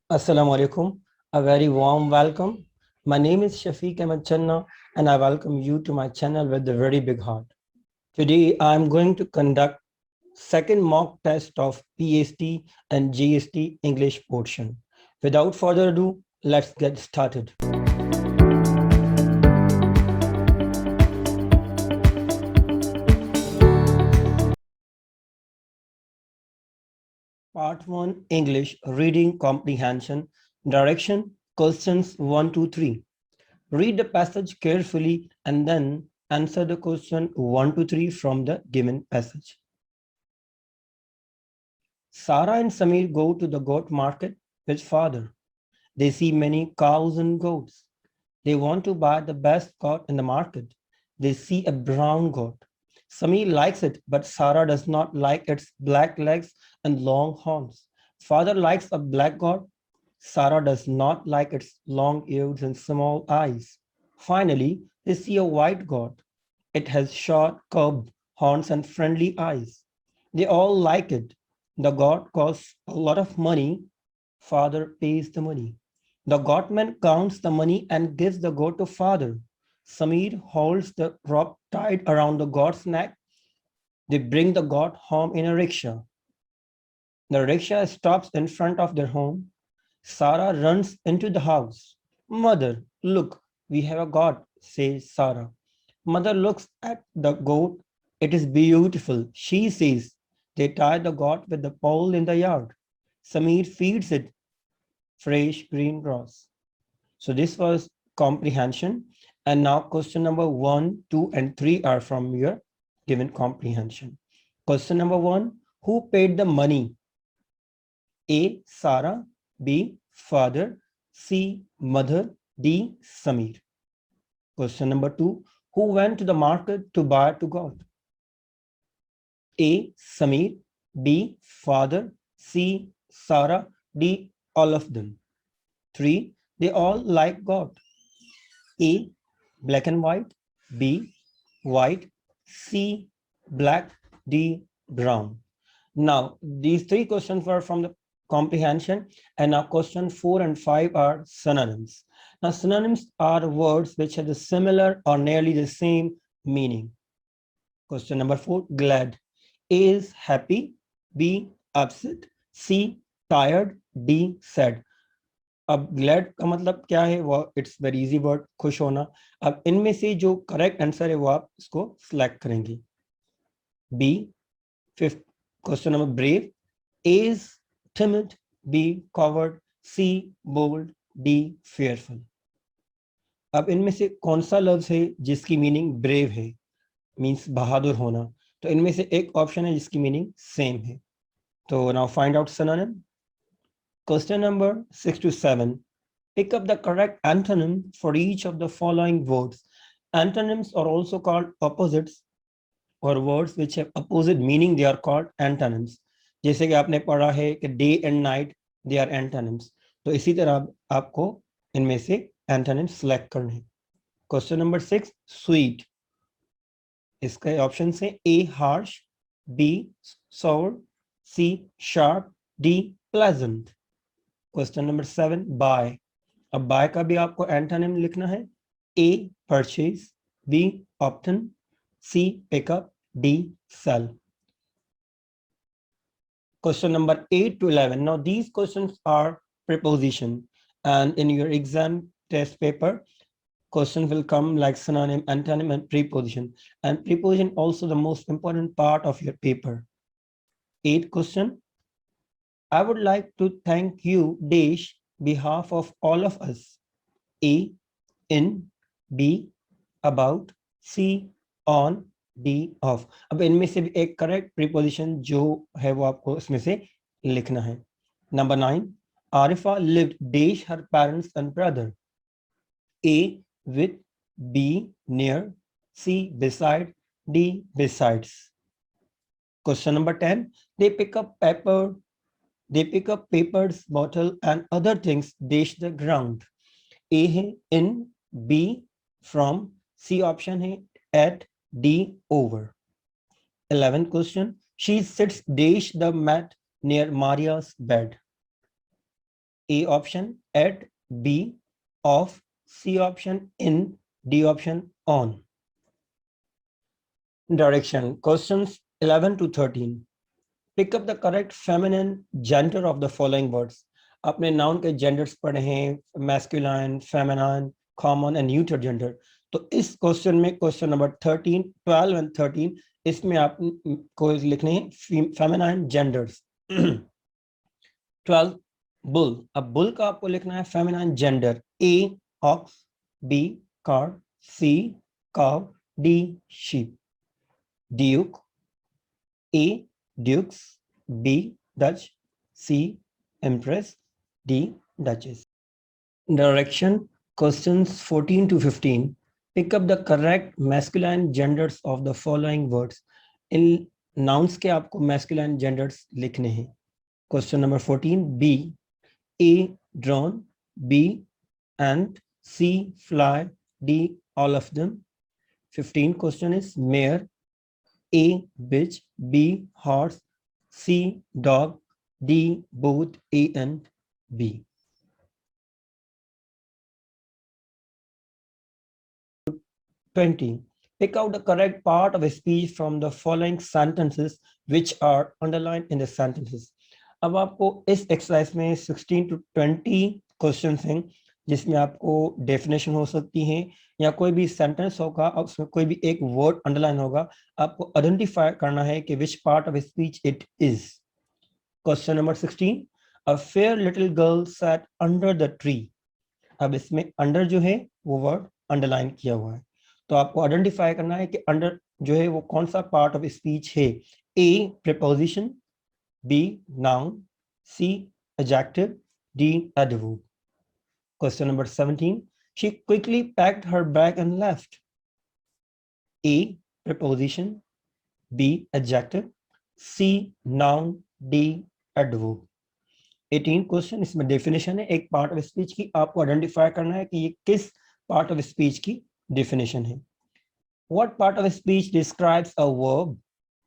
Assalamu alaikum. A very warm welcome. My name is Shafiq Ahmed Channa and I welcome you to my channel with a very big heart. Today I am going to conduct second mock test of PST and GST English portion. Without further ado, let's get started. Part 1 English Reading Comprehension Direction Questions 1 to 3. Read the passage carefully and then answer the question 1 to 3 from the given passage. Sarah and Samir go to the goat market with father. They see many cows and goats. They want to buy the best goat in the market. They see a brown goat. Samir likes it, but Sarah does not like its black legs and long horns. Father likes a black goat. Sarah does not like its long ears and small eyes. Finally, they see a white goat. It has short, curved horns and friendly eyes. They all like it. The goat costs a lot of money. Father pays the money. The goatman counts the money and gives the goat to father. Samir holds the rope tied around the goat's neck. They bring the goat home in a rickshaw. The rickshaw stops in front of their home. Sarah runs into the house. Mother, look, we have a goat, says Sarah. Mother looks at the goat. It is beautiful, she says. They tie the goat with the pole in the yard. Samir feeds it fresh green grass. So this was comprehension. And now question number 1, 2, and 3 are from your given comprehension. Question number 1, who paid the money? A. Sarah, B. Father, C. Mother, D. Samir. Question number 2, who went to the market to buy to God? A. Samir, B. Father, C. Sarah, D. All of them. 3. They all like God. A. Black and white, B. White, C. Black, D. Brown. Now, these three questions were from the comprehension, and now question 4 and 5 are synonyms. Now, synonyms are words which have a similar or nearly the same meaning. Question number 4, glad. A is happy, B upset, C tired, D sad. अब glad का मतलब क्या है? वो it's very easy word, खुश होना. अब इनमें से जो करेक्ट आंसर है वो आप इसको सिलेक्ट करेंगे. B. Fifth question number brave. A is timid, B coward, C bold, D fearful. अब इनमें से कौन सा लफ्ज है जिसकी मीनिंग ब्रेव है, मींस बहादुर होना? तो इनमें से एक ऑप्शन है जिसकी मीनिंग सेम है. तो now find out synonym. Question number 6 to 7. Pick up the correct antonym for each of the following words. Antonyms are also called opposites or words which have opposite meaning. They are called antonyms. जैसे कि आपने पढ़ा है कि day and night, they are antonyms. तो इसी तरह आपको इनमें से antonyms select करने हैं. Question number 6, sweet. इसके ऑप्शन से A harsh, B sour, C sharp, D pleasant. Question number 7, buy. अब बाय का भी आपको एंटोनिम लिखना है. A purchase, B option, C pickup, D sale. Question number 8 to 11. Now these questions are preposition, and in your exam test paper, question will come like synonym, antonym, and preposition. And preposition also the most important part of your paper. 8 question. I would like to thank you, Desh, behalf of all of us. A. In, B. About, C. On, D. Off. अब इनमें से भी एक correct preposition जो है वो आपको इसमें से लिखना है. Number 9, Arifa lived dash her parents and brother. A. With, B. Near, C. Beside, D. Besides. Question number 10, they pick up papers, bottle and other things dash the ground. A है in, B from, C option है at, D over. 11th question, she sits dash the mat near Maria's bed. A option at, B off, C option in, D option on. Direction questions 11 to 13. Pick up the correct feminine gender of the following words. आपने noun के genders पढ़े हैं, masculine, feminine, common and neuter gender. तो इस question में question number 13, 12 and 13 इसमें आपको लिखने हैं feminine genders. 12 bull. अब bull का आपको लिखना है feminine gender. A ox, B car, C cow, D sheep. Duke. A dukes, B Dutch, C Empress, D Duchess. Direction questions 14 to 15. Pick up the correct masculine genders of the following words. In nouns के आपको masculine genders लिखने हैं. Question number 14. B, A drawn, B ant, C fly, D all of them. 15 question is mare, A bitch, B horse, C dog, D both, A and B. 20. Pick out the correct part of a speech from the following sentences which are underlined in the sentences. अब आपको इस exercise में 16 to 20 questions हैं जिसमें आपको definition हो सकती है या कोई भी सेंटेंस होगा और उसमें कोई भी एक वर्ड अंडरलाइन होगा. आपको आइडेंटिफाई करना है कि विच part of speech it is. Question number 16. A fair little girl sat under the tree. अब इसमें अंडर जो है वो वर्ड अंडरलाइन किया हुआ है, तो आपको आइडेंटिफाई करना है कि अंडर जो है वो कौन सा पार्ट ऑफ स्पीच है. ए preposition, B noun, C adjective, D adverb. Question number 17. She quickly packed her bag and left. A preposition, B adjective, C noun, D adverb. 18 question इसमें डेफिनेशन है एक पार्ट ऑफ स्पीच की. आपको identify करना है कि ये किस पार्ट ऑफ स्पीच की डेफिनेशन है. What part of speech describes a verb,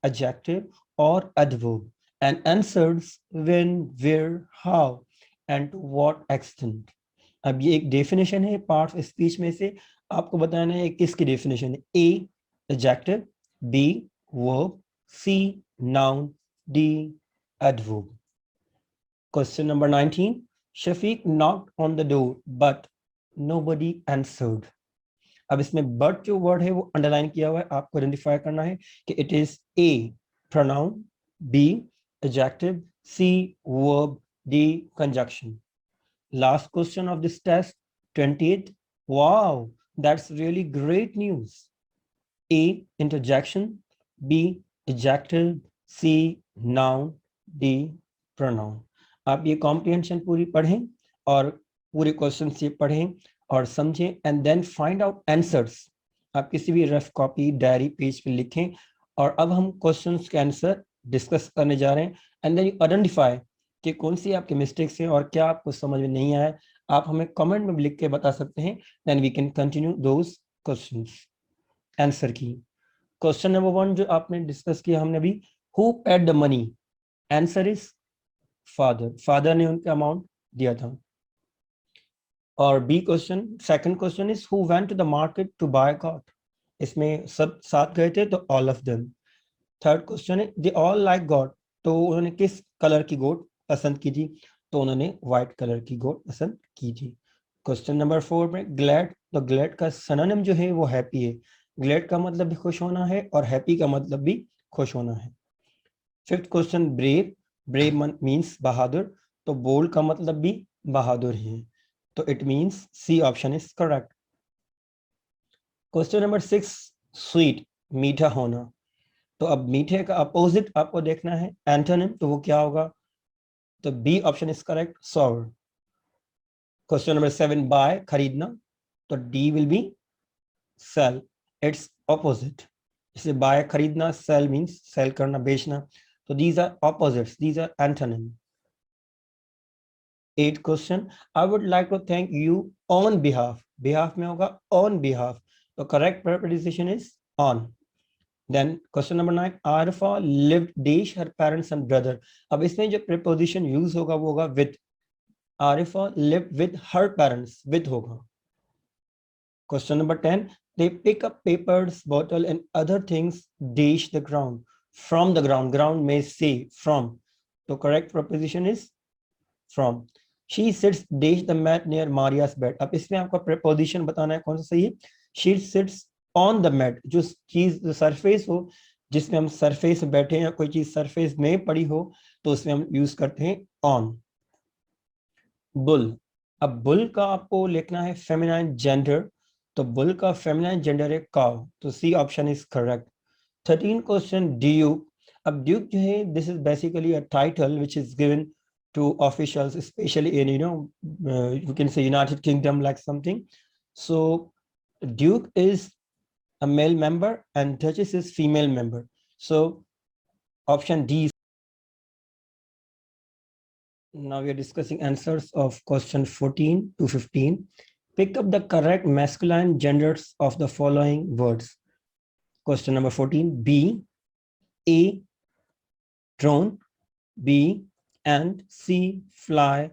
adjective or adverb and answers when, where, how and to what extent. अब ये एक डेफिनेशन है पार्ट ऑफ स्पीच में से. आपको बताना है किसकी डेफिनेशन है. A adjective, B verb, C noun, D adverb. Question number 19. Shafiq knocked on the door but nobody answered. अब इसमें बट जो वर्ड है वो अंडरलाइन किया हुआ है. आपको आइडेंटिफाई करना है कि it is a pronoun, B adjective, C verb, D conjunction. Last question of this test 28. Wow, that's really great news. A interjection, B adjective, C noun, D pronoun. आप ये कॉम्प्रिहेंशन पूरी पढ़ें और पूरे क्वेश्चन से पढ़ें और समझें and then find out answers. आप किसी भी रफ कॉपी डायरी पेज पे लिखें और अब हम क्वेश्चंस के आंसर डिस्कस करने जा रहे हैं. एंड देन यू आइडेंटिफाई कि कौन सी आपके मिस्टेक्स हैं और क्या आपको समझ में नहीं आया. आप हमें कमेंट में लिख के बता सकते हैं. Then we can continue those questions. Answer की क्वेश्चन नंबर 1 जो आपने डिस्कस किया हमने अभी, who paid the money. Answer is father. Father ने उनका अमाउंट दिया था. और B question, second question is who went to the market to buy goat. इसमें सब साथ गए थे तो all of them. Third question है दे ऑल लाइक गॉट. तो उन्होंने किस कलर की गोट पसंद की थी. तो उन्होंने व्हाइट कलर की गोट पसंद की थी. क्वेश्चन नंबर 4 में ग्लैड. तो ग्लैड का सिनोनिम जो है वो हैप्पी है. ग्लैड का मतलब भी खुश होना है और हैप्पी का मतलब भी खुश होना है. Fifth question brave. Brave means बहादुर. तो बोल्ड का मतलब भी बहादुर ही है. तो it means C option is correct. Question number 6 sweet, मीठा होना. तो अब मीठे का अपोजिट आपको देखना है एंटोनिम. तो वो क्या होगा. तो B option is correct, sour. Question number 7 buy, खरीदना. तो D will be sell, it's opposite. इसे बाय खरीदना, सेल मीन्स सेल करना, बेचना. तो these are opposites, these are antonym. 8th question, I would like to thank you on behalf. behalf में होगा on behalf. तो correct preposition is on. Then question number 9, Arfa lived dash her parents and brother. अब इसमें जो preposition use होगा वो होगा with. Arifa lived with her parents. With होगा. Question number 10. They pick up papers, bottle, and other things, dish the ground. From the ground. Ground may say from. The correct preposition is from. She sits, dish the mat near Maria's bed. अब इसमें आपका preposition बताना है कौन सा सही है. She sits on the mat. जो चीज सरफेस हो, जिसमें हम सरफेस बैठे या कोई चीज सरफेस में पड़ी हो, तो उसमें हम यूज करते हैं on. Bull. अब बुल का आपको लिखना है फेमिनाइन जेंडर, तो बुल का फेमिनाइन जेंडर है काउ, तो C option is correct. 13 question duke. अब ड्यूक जो है, this is basically a title which is given to officials, especially in, you can say United Kingdom, like something. So Duke is a male member and Duchess is female member. So option D. Now we are discussing answers of question 14 to 15. Pick up the correct masculine genders of the following words. Question number 14. B, A, drone, B, and C, fly,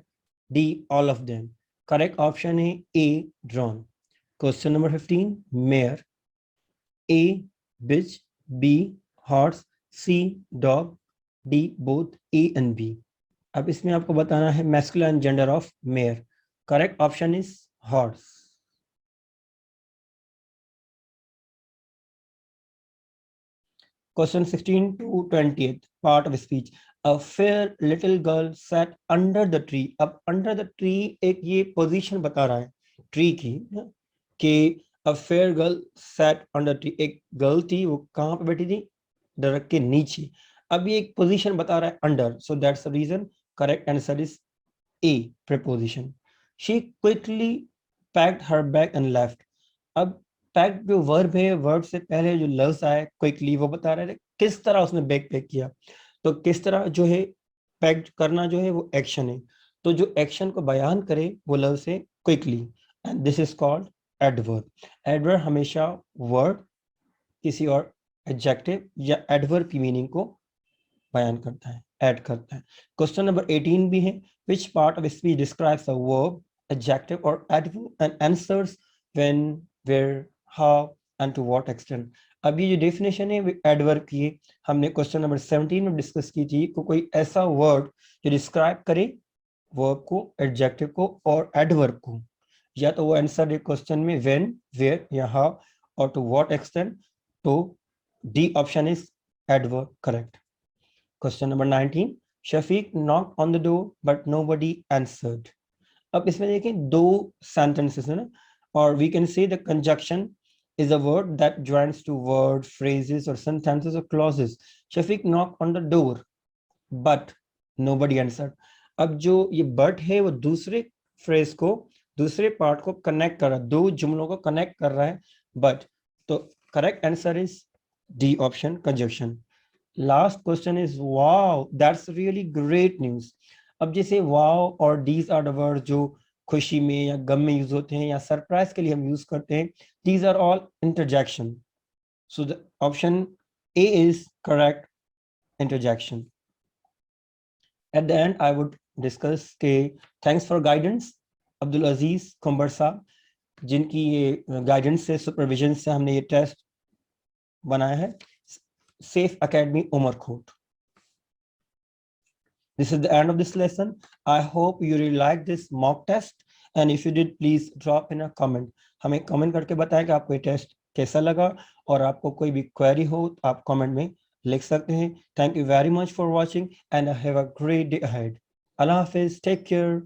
D, all of them. Correct option is A, drone. Question number 15. Mare. A, bitch, B, horse, C, dog, D, both A and B. अब इसमें आपको बताना है masculine gender of mare. Correct option is horse. Question 16 to 20th part of speech. A fair little girl sat under the tree. अब under the tree एक ये position बता रहा है tree की, कि a fair girl sat under tree. एक girl थी, वो कहाँ पे बैठी थी? दरख्त के नीचे. अब ये एक position बता रहा है under, so that's the reason. Correct answer is A, preposition. She quickly packed her bag and left. अब पैक जो वर्ब है, वर्ब से पहले जो लफ्ज आया क्विकली, वो बता रहे थे किस तरह उसने बैग पैक किया. तो किस तरह जो है पैक करना जो है वो एक्शन है, तो जो एक्शन को बयान करे वो लफ्ज है quickly, and this is called adverb. Adverb हमेशा वर्ड किसी और एडजेक्टिव या एडवर्ब की मीनिंग को बयान करता है, ऐड करता है. क्वेश्चन नंबर 18 भी है. Which part of speech describes a verb, adjective और adverb and answers when, where, how and to what extent. अभी जो डेफिनेशन है एडवर्ब की हमने क्वेश्चन नंबर 17 में डिस्कस की थी. कोई ऐसा वर्ड जो डिस्क्राइब करे वर्ब को, एडजेक्टिव को और एडवर्ब को, या तो वो आंसर है क्वेश्चन में व्हेन, वेयर या हाउ, और टू व्हाट एक्सटेंट. तो D option is adverb correct. Question number 19. Shafiq knocked on the door but nobody answered. अब इसमें देखें दो sentences है ना, और we can say the conjunction is a word that joins two words, phrases or sentences or clauses. Shafiq knocked on the door but nobody answered. अब जो ये but है वो दूसरे phrase को, दूसरे part को connect कर रहा है, दो जुमलों को connect कर रहा है but. तो correct answer is D option, conjunction. Last question is wow, that's really great news. अब जैसे wow और these are the words जो खुशी में या गम में यूज होते हैं या सरप्राइज के लिए हम यूज करते हैं, these are all interjection. So the option A is correct, interjection. At the end I would discuss के thanks for guidance Abdul Aziz comber साहब, जिनकी ये गाइडेंस से, सुपरविजन से हमने ये टेस्ट बनाया है. Safe Academy Umarkot. This is the end of this lesson. I hope you really liked this mock test, and if you did, please drop in a comment. हमें कमेंट करके बताएं कि आपको ये टेस्ट कैसा लगा, और आपको कोई भी क्वेरी हो तो आप कमेंट में लिख सकते हैं. Thank you very much for watching and have a great day ahead. Allah Hafiz, take care.